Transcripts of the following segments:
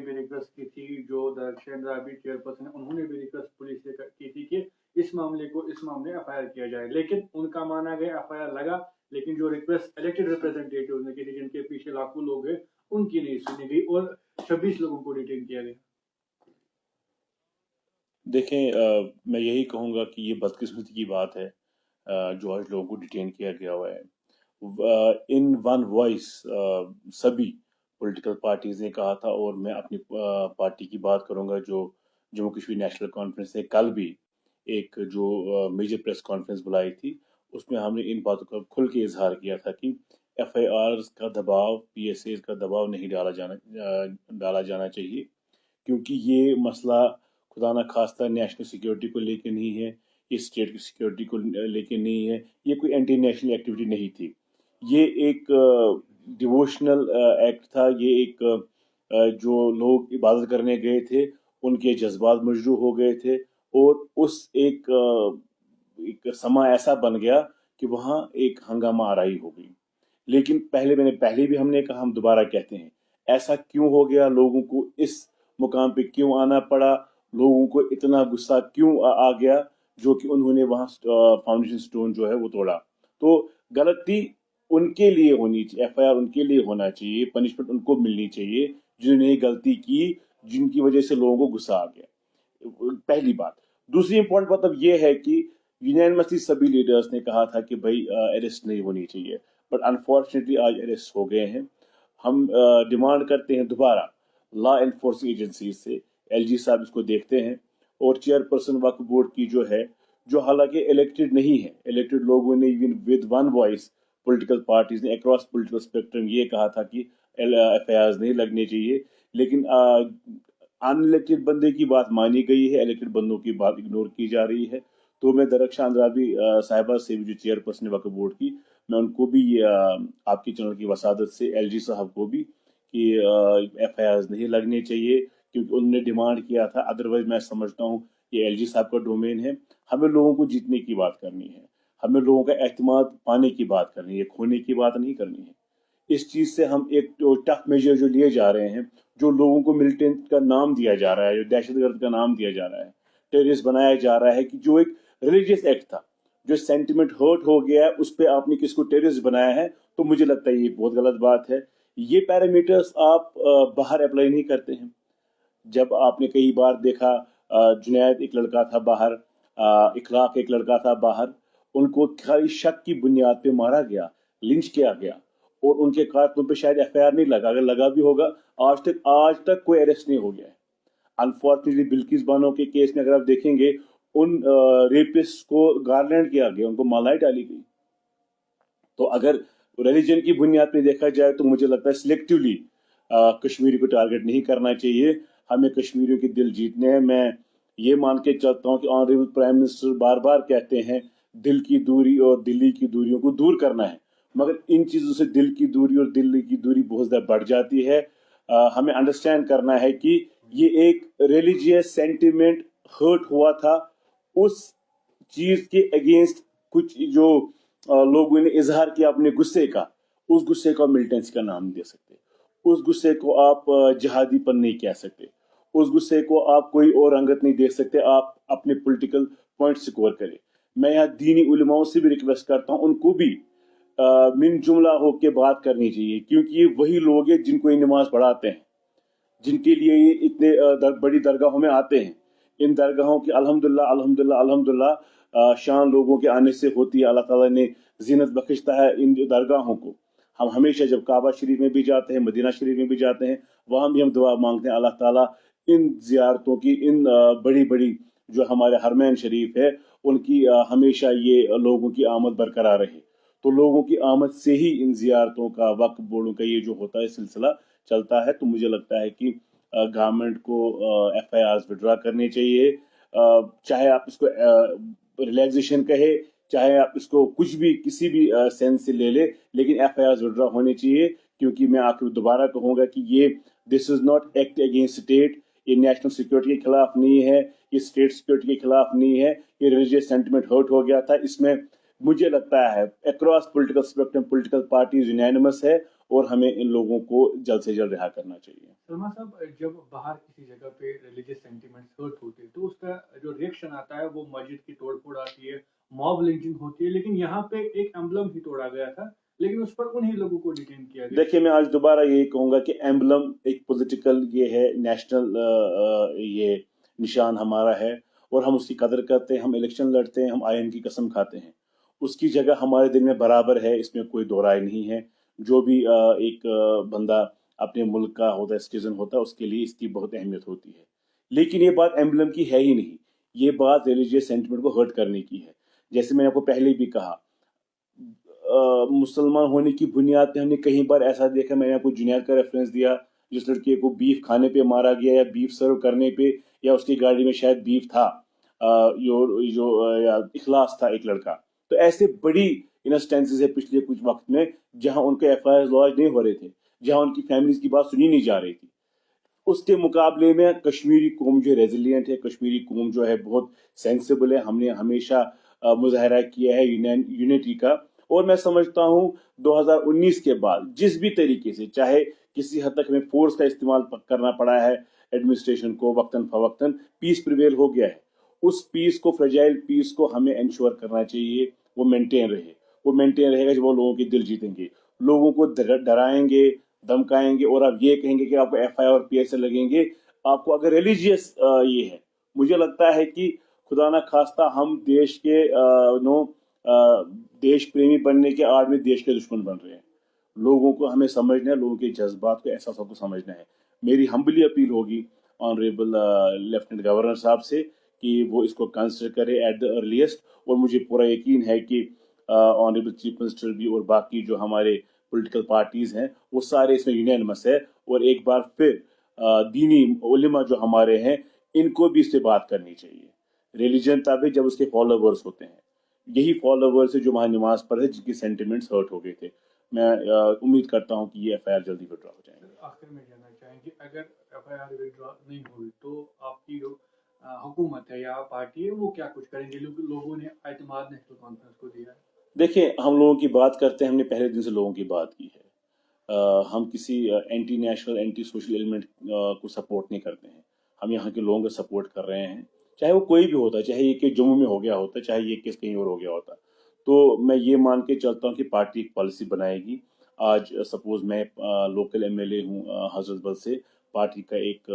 भी रिक्वेस्ट की थी, जो दरअसल अभी चेयरपर्सन है उन्होंने भी रिक्वेस्ट पुलिस से की थी कि इस मामले एफआईआर किया जाए, लेकिन उनका माना गया एफआईआर लगा, लेकिन जो रिक्वेस्ट इलेक्टेड रिप्रेजेंटेटिव ने की थी जिनके पीछे लाखों लोग हैं उनकी नहीं सुनी गई और 26 लोगों को डिटेन किया गया। देखें, मैं यही कहूँगा कि ये बदकिस्मती की बात है जो आज लोगों को डिटेन किया गया हुआ है। इन वन वॉइस सभी पॉलिटिकल पार्टीज ने कहा था, और मैं अपनी पार्टी की बात करूंगा जो जम्मू कश्मीर नेशनल कॉन्फ्रेंस ने कल भी एक जो मेजर प्रेस कॉन्फ्रेंस बुलाई थी, उसमें हमने इन बातों का खुल के इजहार किया था कि एफआईआर का दबाव, पीएसए का दबाव नहीं डाला जाना चाहिए, क्योंकि ये मसला खुदा न खास्ता नेशनल सिक्योरिटी को लेकर नहीं है, ये स्टेट की सिक्योरिटी को लेकर नहीं है, ये कोई एंटी नेशनल एक्टिविटी नहीं थी, ये एक डिवोशनल एक्ट था, ये एक जो लोग इबादत करने गए थे उनके जज्बात मजरू हो गए थे, और उस एक समा ऐसा बन गया कि वहाँ एक हंगामा आराई हो गई। लेकिन पहले भी हमने कहा, हम दोबारा कहते हैं, ऐसा क्यों हो गया, लोगों को इस मुकाम पे क्यों आना पड़ा, लोगों को इतना गुस्सा क्यों आ गया, जो कि उन्होंने वहाँ फाउंडेशन स्टोन जो है वो तोड़ा। तो गलती उनके लिए होनी चाहिए, एफआईआर उनके लिए होना चाहिए, पनिशमेंट उनको मिलनी चाहिए जिन्होंने गलती की, जिनकी वजह से लोगों को गुस्सा आ गया। पहली बात। दूसरी इंपॉर्टेंट बात अब ये है कि यूनानिमसली सभी लीडर्स ने कहा था कि भाई अरेस्ट नहीं होनी चाहिए, बट अनफॉर्चुनेटली आज अरेस्ट हो गए हैं। हम डिमांड करते हैं दोबारा लॉ एनफोर्सिंग एजेंसी से, एलजी साहब इसको देखते हैं, और चेयरपर्सन वक्फ बोर्ड की जो है, जो हालांकि इलेक्टेड नहीं है, इलेक्टेड लोगों ने with one voice political parties ने अक्रॉस पॉलिटिकल स्पेक्ट्रम ये कहा था कि एफआईआर नहीं लगने चाहिए, लेकिन अनइलेक्टेड बंदे की बात मानी गई है, इलेक्टेड बंदों की बात इग्नोर की जा रही है। तो मैं दरख्शां अंद्राबी साहिबा से भी, जो चेयरपर्सन वक्फ बोर्ड की, मैं उनको भी आपके चैनल की वसादत से एलजी साहब को भी कि एफआईआर नहीं लगने चाहिए, क्योंकि उन्होंने डिमांड किया था। अदरवाइज मैं समझता हूँ ये एलजी साहब का डोमेन है, हमें लोगों को जीतने की बात करनी है, हमें लोगों का एतमाद पाने की बात करनी है, खोने की बात नहीं करनी है। इस चीज से हम एक टफ मेजर जो लिए जा रहे हैं, जो लोगों को मिलिटेंट का नाम दिया जा रहा है, जो दहशतगर्द का नाम दिया जा रहा है, टेररिस्ट बनाया जा रहा है, कि जो एक रिलीजियस एक्ट था, जो सेंटिमेंट हर्ट हो गया है, उस पर आपने किसको टेररिस्ट बनाया है, तो मुझे लगता है ये बहुत गलत बात है। ये पैरामीटर्स आप बाहर अप्लाई नहीं करते हैं। जब आपने कई बार देखा, जुनैद एक लड़का था बाहर, इखलाक एक लड़का था बाहर, उनको खाली शक की बुनियाद पे मारा गया, लिंच किया गया, और उनके कातलों पे शायद एफआईआर नहीं लगा, अगर लगा भी होगा आज तक कोई अरेस्ट नहीं हो गया है। अनफॉर्चुनेटली बिल्किस बानो के केस में अगर आप देखेंगे, उन रेपिस्ट को गार्लैंड किया गया, उनको मालाई डाली गई। तो अगर रिलीजन की बुनियाद पे देखा जाए तो मुझे लगता है सिलेक्टिवली कश्मीरी को टारगेट नहीं करना चाहिए, हमें कश्मीरियों के दिल जीतने हैं। मैं ये मान के चलता हूँ कि ऑनरेबल प्राइम मिनिस्टर बार बार कहते हैं दिल की दूरी और दिल्ली की दूरियों को दूर करना है, मगर इन चीज़ों से दिल की दूरी और दिल्ली की दूरी बहुत ज़्यादा बढ़ जाती है। हमें अंडरस्टैंड करना है कि ये एक रिलीजियस सेंटिमेंट हर्ट हुआ था, उस चीज़ के अगेंस्ट कुछ जो लोगों ने इजहार किया अपने गुस्से का, उस गुस्से को मिलिटेंसी का नाम दे सकते, उस गुस्से को आप जिहादीपन नहीं कह सकते, उस गुस्से को आप कोई और रंगत नहीं दे सकते, आप अपने पॉलिटिकल पॉइंट स्कोर करें। मैं यहाँ दीनी उलमाओं से भी रिक्वेस्ट करता हूँ, उनको भी मिन जुमला होकर बात करनी चाहिए, क्योंकि ये वही लोग हैं जिनको ये नमाज पढ़ाते हैं, जिनके लिए ये इतने बड़ी दरगाहों में आते हैं। इन दरगाहों की अल्हम्दुलिल्लाह अल्हम्दुलिल्लाह अल्हम्दुलिल्लाह शान लोगों के आने से होती है, अल्लाह ताला ने जीनत बख्शता है इन दरगाहों को। हम हमेशा जब काबा शरीफ में भी जाते हैं, मदीना शरीफ में भी जाते हैं, वहाँ भी हम दुआ मांगते हैं, अल्लाह ताला इन जियारतों की, इन बड़ी बड़ी जो हमारे हरमैन शरीफ है, उनकी हमेशा ये लोगों की आमद बरकरार रहे। तो लोगों की आमद से ही इन जियारतों का, वक्फ बोर्डों का ये जो होता है सिलसिला चलता है। तो मुझे लगता है कि गवर्नमेंट को एफआईआर विड्रॉ करनी चाहिए, चाहे आप इसको रिलैक्सेशन कहे, चाहे आप इसको कुछ भी किसी भी सेंस से ले ले, लेकिन एफआईआर विड्रॉ होनी चाहिए। क्योंकि मैं आखिर दोबारा कहूँगा कि ये this is not act against state, ये नेशनल सिक्योरिटी के खिलाफ नहीं है, ये स्टेट सिक्योरिटी के खिलाफ नहीं है, ये रिलीजियस सेंटिमेंट हर्ट हो गया था। इसमें मुझे लगता है across political spectrum political parties unanimous है, اور ہمیں ان لوگوں کو جلد سے جلد رہا کرنا چاہیے. سلمان صاحب جب باہر کسی جگہ پہ ریلیجیس سینٹیمنٹس ہرٹ ہوتے ہیں تو اس کا جو ریئیکشن آتا ہے وہ مسجد کی توڑ پھوڑ آتی ہے, موب لنچنگ ہوتی ہے, لیکن یہاں پہ ایک ایمبلم ہی توڑا گیا تھا لیکن اس پر انہی لوگوں کو ڈیٹین کیا گیا. دیکھیے میں آج دوبارہ یہی کہوں گا کہ ایمبلم ایک پولیٹیکل یہ ہے, نیشنل یہ نشان ہمارا ہے اور ہم اس کی قدر کرتے ہیں, ہم الیکشن لڑتے ہیں, ہم آئین کی قسم کھاتے ہیں, اس کی جگہ ہمارے دل میں برابر ہے, اس میں کوئی دو رائے نہیں ہے. جو بھی ایک بندہ اپنے ملک کا ہوتا ہے, سٹیزن ہوتا ہے, اس کے لیے اس کی بہت اہمیت ہوتی ہے. لیکن یہ بات ایمبلم کی ہے ہی نہیں, یہ بات ریلیجیس سینٹیمنٹ کو ہرٹ کرنے کی ہے. جیسے میں نے آپ کو پہلے بھی کہا, مسلمان ہونے کی بنیاد پہ ہم نے کہیں بار ایسا دیکھا, میں نے آپ کو جنید کا ریفرنس دیا, جس لڑکے کو بیف کھانے پہ مارا گیا یا بیف سرو کرنے پہ, یا اس کی گاڑی میں شاید بیف تھا, جو اخلاص تھا ایک لڑکا. تو ایسے بڑی انسٹینسز ہے پچھلے کچھ وقت میں جہاں ان کے ایف آئی آر لانچ نہیں ہو رہے تھے, جہاں ان کی فیملیز کی بات سنی نہیں جا رہی تھی. اس کے مقابلے میں کشمیری قوم جو ریزیلینٹ ہے, کشمیری قوم جو ہے بہت سینسیبل ہے. ہم نے ہمیشہ مظاہرہ کیا ہے یونٹی کا, اور میں سمجھتا ہوں 2019 کے بعد جس بھی طریقے سے, چاہے کسی حد تک ہمیں فورس کا استعمال کرنا پڑا ہے ایڈمنسٹریشن کو وقتاً فوقتاً, پیس پریویل ہو گیا ہے. اس پیس کو, فریجائل پیس کو ہمیں انشور کرنا چاہیے وہ مینٹین رہے. وہ مینٹین رہے گا جب وہ لوگوں کے دل جیتیں گے, لوگوں کو ڈرائیں گے, دمکائیں گے, اور آپ یہ کہیں گے کہ آپ کو ایف آئی آر اور پی ایس ایل لگیں گے. آپ کو اگر ریلیجیس یہ ہے, مجھے لگتا ہے کہ خدا نہ خواستہ ہم دیش کے دیش پریمی بننے کے آڑ میں دیش کے دشمن بن رہے ہیں. لوگوں کو ہمیں سمجھنا ہے, لوگوں کے جذبات کو, احساسات کو سمجھنا ہے. میری ہمبلی اپیل ہوگی آنریبل لیفٹیننٹ گورنر صاحب سے کہ وہ اس کو کنسیڈر کرے ایٹ دا ارلیسٹ, اور مجھے پورا یقین ہے کہ آنریبل چیف منسٹر بھی اور باقی جو ہمارے پولیٹیکل پارٹیز ہیں وہ سارے اس میں یونینمس ہے, اور ایک بار پھر دینی علماء جو ہمارے ہیں ان کو بھی اس سے بات کرنی چاہیے. ریلیجن تب ہے جب اس کے فالوورز ہوتے ہیں, یہی فالوورز ہے جو وہاں نماز پڑھے جن کے سینٹیمنٹس ہرٹ ہو گئے تھے. میں امید کرتا ہوں کہ یہ ایف آئی آر جلدی وڈرا ہو جائیں گے. آخر میں جاننا چاہیں گے اگر ایف آئی آر وڈرا نہیں ہوئی تو آپ کی جو حکومت ہے یا پارٹی ہے وہ کیا کچھ کریں گے؟ لوگوں نے اعتماد نیشنل کانفرنس کو دیا ہے. دیکھیں, ہم لوگوں کی بات کرتے ہیں, ہم نے پہلے دن سے لوگوں کی بات کی ہے. ہم کسی anti national anti social element کو سپورٹ نہیں کرتے ہیں. ہم یہاں کے لوگوں کو سپورٹ کر رہے ہیں, چاہے وہ کوئی بھی ہوتا ہے, چاہے یہ کہ جموں میں ہو گیا ہوتا, چاہے یہ کس کہیں اور ہو گیا ہوتا. تو میں یہ مان کے چلتا ہوں کہ پارٹی ایک پالیسی بنائے گی. آج سپوز میں لوکل ایم ایل اے ہوں حضرت بل سے, پارٹی کا ایک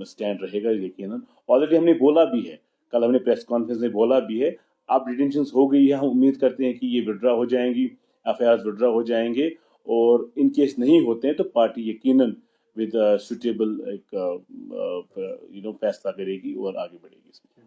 سٹینڈ رہے گا یقیناً. آلریڈی ہم نے بولا بھی ہے, کل ہم نے پریس کانفرنس میں بولا بھی ہے, اب ڈیٹینشنز ہو گئی ہے, ہم امید کرتے ہیں کہ یہ وڈرا ہو جائیں گی, ایف آئی آر وڈرا ہو جائیں گے, اور ان کیس نہیں ہوتے ہیں تو پارٹی یقیناً ود سوٹیبل ایک فیصلہ کرے گی اور آگے بڑھے گی اس میں.